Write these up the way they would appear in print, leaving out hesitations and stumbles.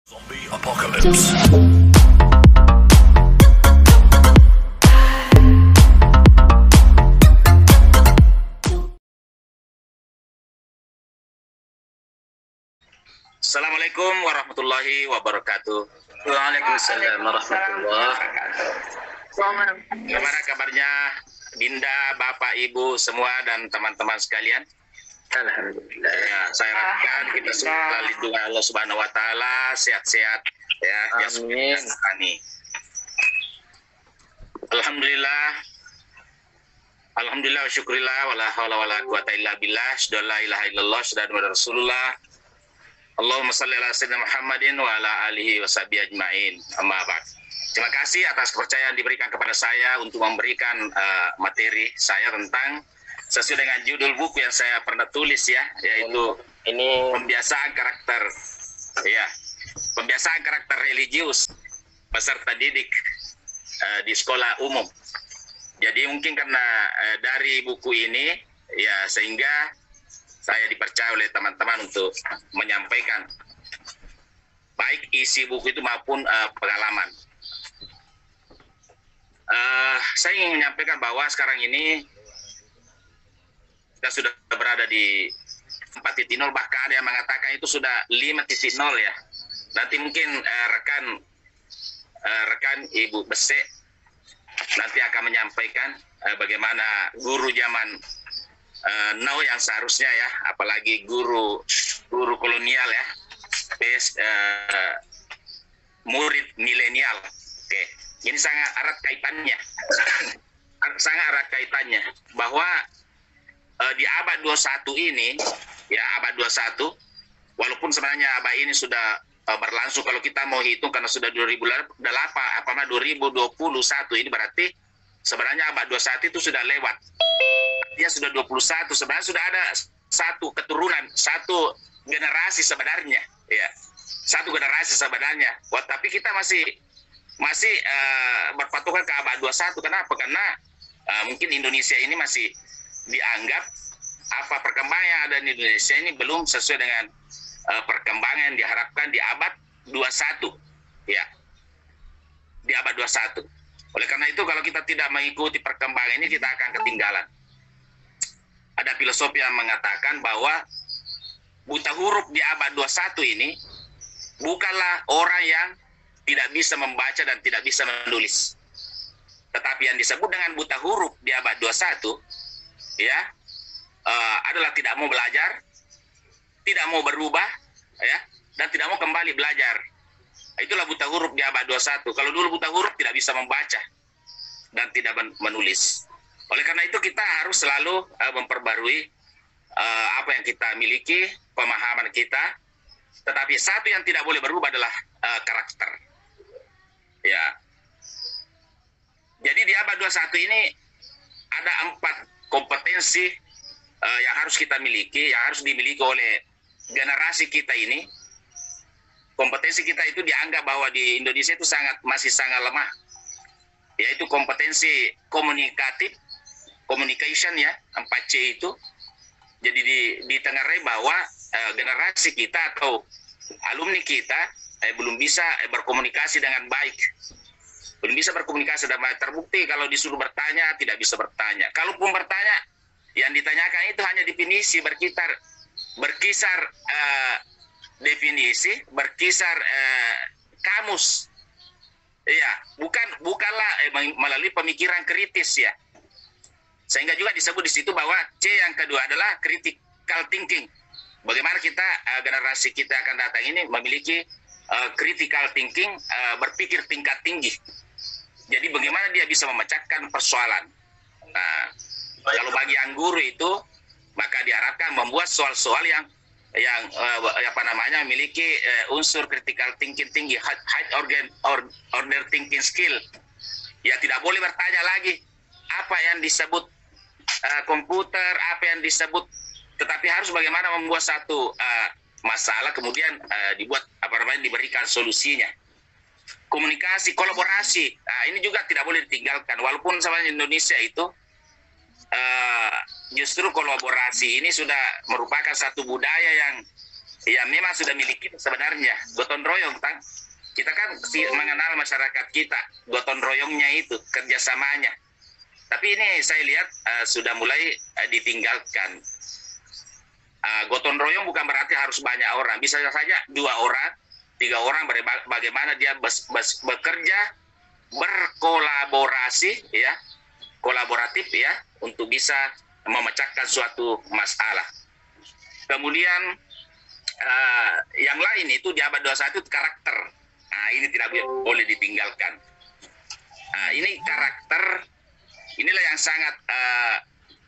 Zombie Apocalypse. Assalamualaikum warahmatullahi wabarakatuh. Waalaikumsalam warahmatullahi wabarakatuh. Gimana kabarnya Dinda, Bapak, Ibu semua dan teman-teman sekalian? Alhamdulillah. Ya, saya harapkan kita semua lindungi Allah Subhanahu wa taala, sehat-sehat ya. Amin. Amin. Alhamdulillah. Alhamdulillah wa syukurillah wala haula wala quwata illa billah. Syada la ilaha illallah, syada Muhammad Rasulullah. Allahumma shalli ala sayyidina Muhammadin wa ala alihi wa sahbihi ajmain. Amma ba'd. Terima kasih atas kepercayaan diberikan kepada saya untuk memberikan materi saya tentang sesuai dengan judul buku yang saya pernah tulis ya, yaitu Ini pembiasaan karakter ya, pembiasaan karakter religius peserta didik di sekolah umum. Jadi mungkin karena dari buku ini ya, sehingga saya dipercaya oleh teman-teman untuk menyampaikan baik isi buku itu maupun pengalaman. Saya ingin menyampaikan bahwa sekarang ini kita sudah berada di 4.0, bahkan ada yang mengatakan itu sudah 5.0 ya. Nanti mungkin rekan Ibu Bese nanti akan menyampaikan bagaimana guru zaman now yang seharusnya ya, apalagi guru kolonial ya, murid milenial. Oke, ini sangat erat kaitannya, sangat erat kaitannya bahwa di abad 21 ini ya, abad 21 walaupun sebenarnya abad ini sudah berlangsung, kalau kita mau hitung karena sudah 2008 apalagi 2021 ini berarti sebenarnya abad 21 itu sudah lewat. Dia sudah 21, sebenarnya sudah ada satu keturunan, satu generasi sebenarnya ya. Satu generasi sebenarnya. Wah, tapi kita masih berpatokan ke abad 21. Kenapa? Karena mungkin Indonesia ini masih dianggap perkembangan yang ada di Indonesia ini belum sesuai dengan perkembangan yang diharapkan di abad 21 ya, di abad 21. Oleh karena itu kalau kita tidak mengikuti perkembangan ini, kita akan ketinggalan. Ada filosofi yang mengatakan bahwa buta huruf di abad 21 ini bukanlah orang yang tidak bisa membaca dan tidak bisa menulis, tetapi yang disebut dengan buta huruf di abad 21 ya, adalah tidak mau belajar, tidak mau berubah ya, dan tidak mau kembali belajar. Itulah buta huruf di abad 21. Kalau dulu buta huruf tidak bisa membaca dan tidak menulis. Oleh karena itu kita harus selalu memperbarui apa yang kita miliki, pemahaman kita. Tetapi satu yang tidak boleh berubah adalah karakter. Ya. Jadi di abad 21 ini ada 4 kompetensi yang harus kita miliki, yang harus dimiliki oleh generasi kita ini. Kompetensi kita itu dianggap bahwa di Indonesia itu masih sangat lemah, yaitu kompetensi komunikatif, communication ya, 4C itu. Jadi ditengarai bahwa generasi kita atau alumni kita belum bisa berkomunikasi dengan baik. Belum bisa berkomunikasi dengan baik. Terbukti kalau disuruh bertanya, tidak bisa bertanya. Kalaupun bertanya, yang ditanyakan itu hanya definisi, berkisar definisi, berkisar kamus. Iya, bukanlah melalui pemikiran kritis ya. Sehingga juga disebut di situ bahwa C yang kedua adalah critical thinking. Bagaimana kita generasi kita akan datang ini memiliki critical thinking, berpikir tingkat tinggi. Jadi bagaimana dia bisa memecahkan persoalan. Nah, kalau bagi yang guru itu, maka diharapkan membuat soal-soal yang memiliki unsur critical thinking tinggi, high order thinking skill. Ya, tidak boleh bertanya lagi apa yang disebut komputer, apa yang disebut, tetapi harus bagaimana membuat satu masalah kemudian diberikan solusinya. Komunikasi, kolaborasi, ini juga tidak boleh ditinggalkan. Walaupun sebenarnya Indonesia itu justru kolaborasi ini sudah merupakan satu budaya yang ya memang sudah miliki sebenarnya gotong royong, Tang. Kita kan mengenal masyarakat kita, gotong royongnya itu, kerjasamanya. Tapi ini saya lihat sudah mulai ditinggalkan. Gotong royong bukan berarti harus banyak orang, bisa saja 2 orang, 3 orang, bagaimana dia bekerja, berkolaborasi, ya, kolaboratif ya, untuk bisa memecahkan suatu masalah. Kemudian yang lain itu di abad 21 karakter. Ini tidak boleh ditinggalkan. Ini karakter, inilah yang sangat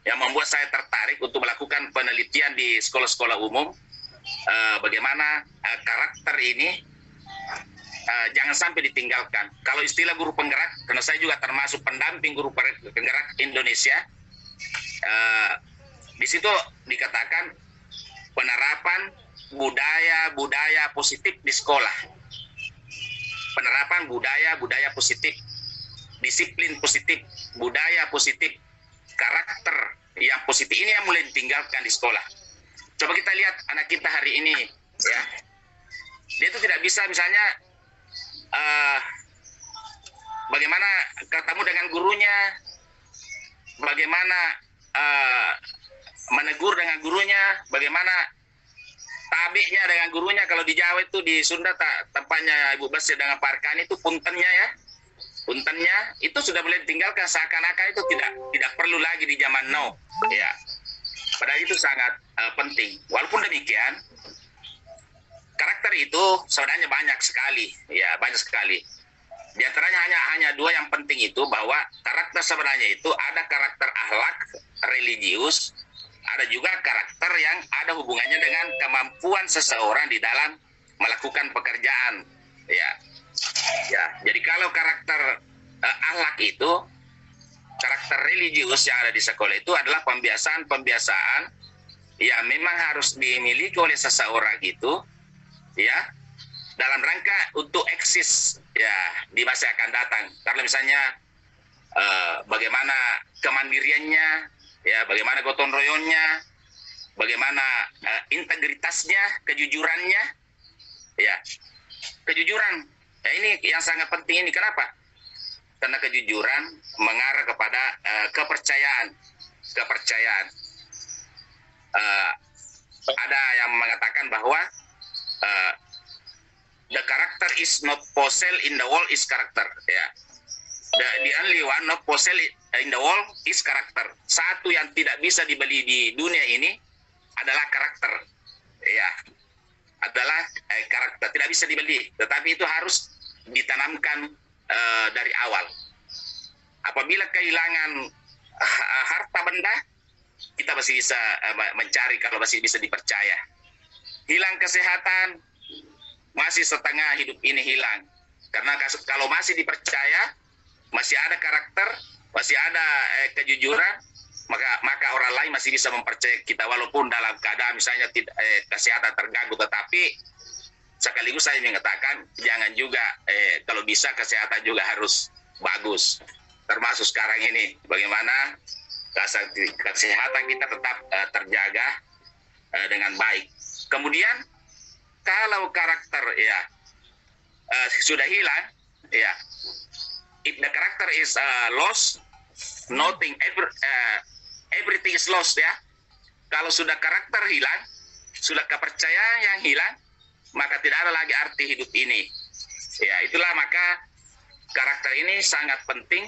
yang membuat saya tertarik untuk melakukan penelitian di sekolah-sekolah umum. Bagaimana karakter ini jangan sampai ditinggalkan. Kalau istilah guru penggerak, karena saya juga termasuk pendamping guru penggerak Indonesia, di situ dikatakan penerapan budaya positif di sekolah. Penerapan budaya positif, disiplin positif, budaya positif, karakter yang positif ini yang mulai ditinggalkan di sekolah. Coba kita lihat anak kita hari ini, ya, dia itu tidak bisa misalnya bagaimana ketemu dengan gurunya, bagaimana menegur dengan gurunya, bagaimana tabiknya dengan gurunya. Kalau di Jawa itu, di Sunda tempatnya Ibu Basir dengan Parkani itu puntennya, ya, puntennya itu sudah mulai ditinggalkan, seakan-akan itu tidak perlu lagi di zaman now, ya. Padahal itu sangat penting. Walaupun demikian, karakter itu sebenarnya banyak sekali, ya, banyak sekali. Di antaranya hanya 2 yang penting itu, bahwa karakter sebenarnya itu ada karakter akhlak religius, ada juga karakter yang ada hubungannya dengan kemampuan seseorang di dalam melakukan pekerjaan, ya. Ya, jadi kalau karakter akhlak itu, karakter religius yang ada di sekolah itu adalah pembiasaan yang memang harus dimiliki oleh seseorang itu, ya, dalam rangka untuk eksis, ya, di masa yang akan datang. Karena misalnya bagaimana kemandiriannya, ya, bagaimana gotong royongnya, bagaimana integritasnya, kejujurannya, ya, kejujuran. Ya, ini yang sangat penting ini. Kenapa? Karena kejujuran mengarah kepada kepercayaan. Ada yang mengatakan bahwa the character is not for sale in the world is character. Ya, the only one not for sale in the world is character. Satu yang tidak bisa dibeli di dunia ini adalah karakter. Ya, adalah karakter, tidak bisa dibeli, tetapi itu harus ditanamkan dari awal. Apabila kehilangan harta benda, kita masih bisa mencari kalau masih bisa dipercaya. Hilang kesehatan, masih setengah hidup ini hilang. Karena kalau masih dipercaya, masih ada karakter, masih ada kejujuran, maka orang lain masih bisa mempercayai kita walaupun dalam keadaan misalnya kesehatan terganggu. Tetapi sekaligus saya mengatakan jangan juga kalau bisa kesehatan juga harus bagus. Termasuk sekarang ini bagaimana kesehatan kita tetap terjaga dengan baik. Kemudian kalau karakter, ya, sudah hilang, ya, if the character is lost, nothing, everything is lost, ya. Kalau sudah karakter hilang, sudah kepercayaan yang hilang, maka tidak ada lagi arti hidup ini. Ya, itulah maka karakter ini sangat penting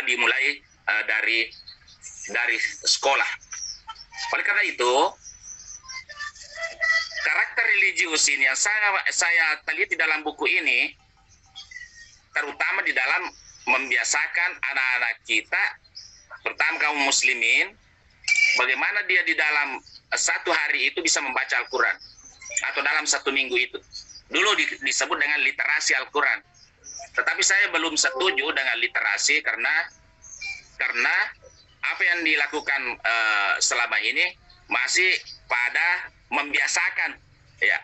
dimulai dari sekolah. Oleh karena itu, karakter religius ini yang saya teliti dalam buku ini, terutama di dalam membiasakan anak-anak kita, pertama kaum muslimin, bagaimana dia di dalam satu hari itu bisa membaca Al-Quran, atau dalam satu minggu itu. Dulu disebut dengan literasi Al-Quran. Tetapi saya belum setuju dengan literasi karena apa yang dilakukan selama ini masih pada membiasakan, ya.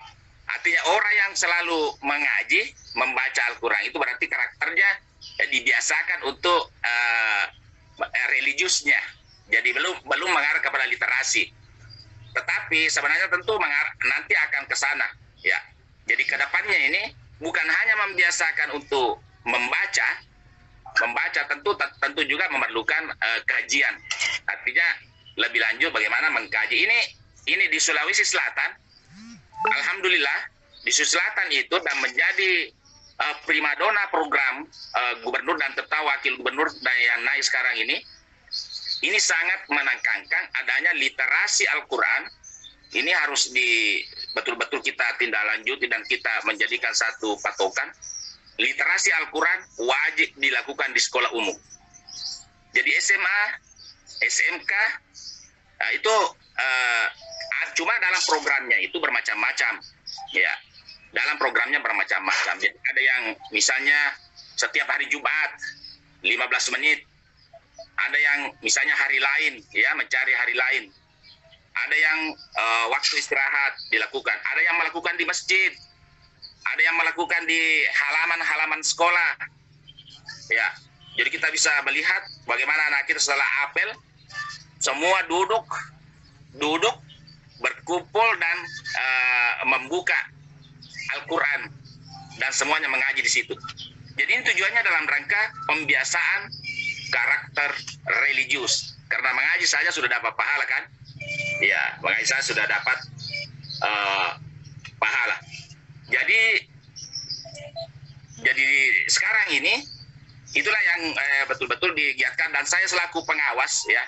Artinya orang yang selalu mengaji, membaca Al-Quran itu berarti karakternya dibiasakan untuk religiusnya. Jadi belum mengarah kepada literasi. Tetapi sebenarnya tentu nanti akan ke sana, ya. Jadi kedepannya ini bukan hanya membiasakan untuk membaca tentu juga memerlukan kajian. Artinya lebih lanjut bagaimana mengkaji ini di Sulawesi Selatan. Alhamdulillah di Sulawesi Selatan itu dan menjadi primadona program gubernur dan serta wakil gubernur dan yang naik sekarang ini sangat menekankan adanya literasi Al-Quran. Ini harus betul-betul kita tindak lanjuti dan kita menjadikan satu patokan. Literasi Al-Quran wajib dilakukan di sekolah umum. Jadi SMA, SMK itu cuma dalam programnya itu bermacam-macam, ya. Dalam programnya bermacam-macam. Jadi ada yang misalnya setiap hari Jumat 15 menit. Ada yang misalnya hari lain, ya, mencari hari lain. Ada yang waktu istirahat dilakukan. Ada yang melakukan di masjid. Ada yang melakukan di halaman-halaman sekolah. Ya, jadi kita bisa melihat bagaimana anak kita setelah apel semua duduk berkumpul dan membuka Al-Quran dan semuanya mengaji di situ. Jadi ini tujuannya dalam rangka pembiasaan karakter religius. Karena mengaji saja sudah dapat pahala kan? Ya, mengaji saja sudah dapat pahala. Jadi sekarang ini itulah yang betul-betul digiatkan dan saya selaku pengawas, ya.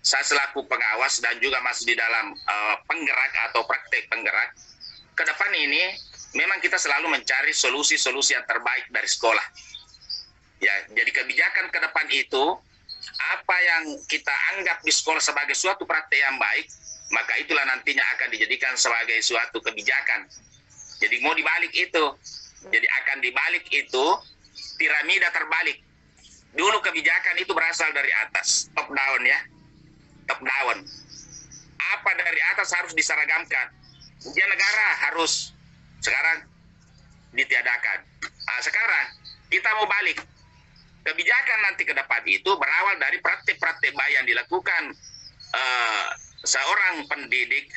Saya selaku pengawas dan juga masih di dalam penggerak atau praktek penggerak. Ke depan ini memang kita selalu mencari solusi-solusi yang terbaik dari sekolah. Ya, jadi kebijakan ke depan itu apa yang kita anggap di sekolah sebagai suatu praktek yang baik, maka itulah nantinya akan dijadikan sebagai suatu kebijakan. Jadi mau dibalik itu. Jadi akan dibalik itu piramida terbalik. Dulu kebijakan itu berasal dari atas, top down, ya. Top down. Apa dari atas harus diseragamkan. Ujian negara harus sekarang ditiadakan. Nah, sekarang kita mau balik. Kebijakan nanti ke depan itu berawal dari praktik-praktik baik yang dilakukan seorang pendidik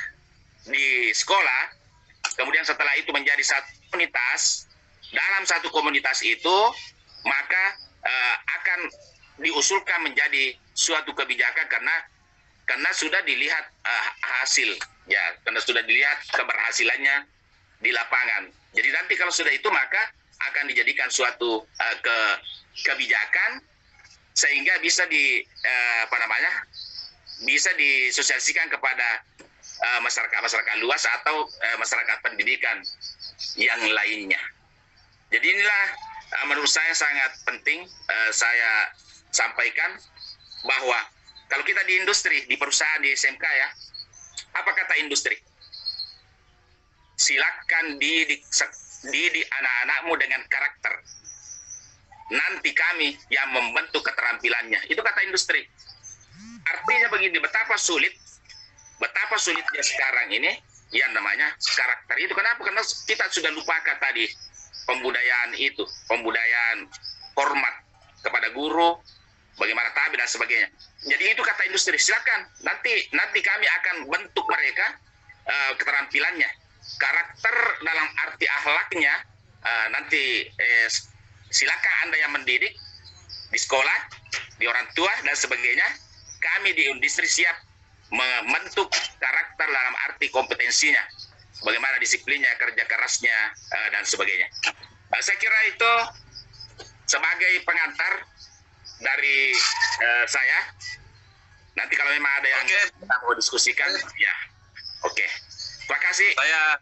di sekolah. Kemudian setelah itu menjadi satu komunitas. Dalam satu komunitas itu maka akan diusulkan menjadi suatu kebijakan karena sudah dilihat hasil, ya, karena sudah dilihat keberhasilannya di lapangan. Jadi nanti kalau sudah itu maka akan dijadikan suatu kebijakan sehingga bisa bisa disosialisasikan kepada masyarakat luas atau masyarakat pendidikan yang lainnya. Jadi inilah menurut saya sangat penting saya sampaikan bahwa kalau kita di industri, di perusahaan, di SMK, ya, apa kata industri? Silakan didik anak-anakmu dengan karakter. Nanti kami yang membentuk keterampilannya. Itu kata industri. Artinya begini, betapa sulitnya sekarang ini yang namanya karakter itu. Kenapa? Karena kita sudah lupakan tadi pembudayaan itu, pembudayaan hormat kepada guru, bagaimana tabi dan sebagainya. Jadi itu kata industri. Silakan nanti kami akan bentuk mereka keterampilannya, karakter dalam arti akhlaknya. Nanti silakan Anda yang mendidik di sekolah, di orang tua dan sebagainya. Kami di industri siap membentuk karakter dalam arti kompetensinya, bagaimana disiplinnya, kerja kerasnya, dan sebagainya. Saya kira itu sebagai pengantar dari saya. Nanti kalau memang ada yang kita mau diskusikan, ya, oke. Terima kasih. Saya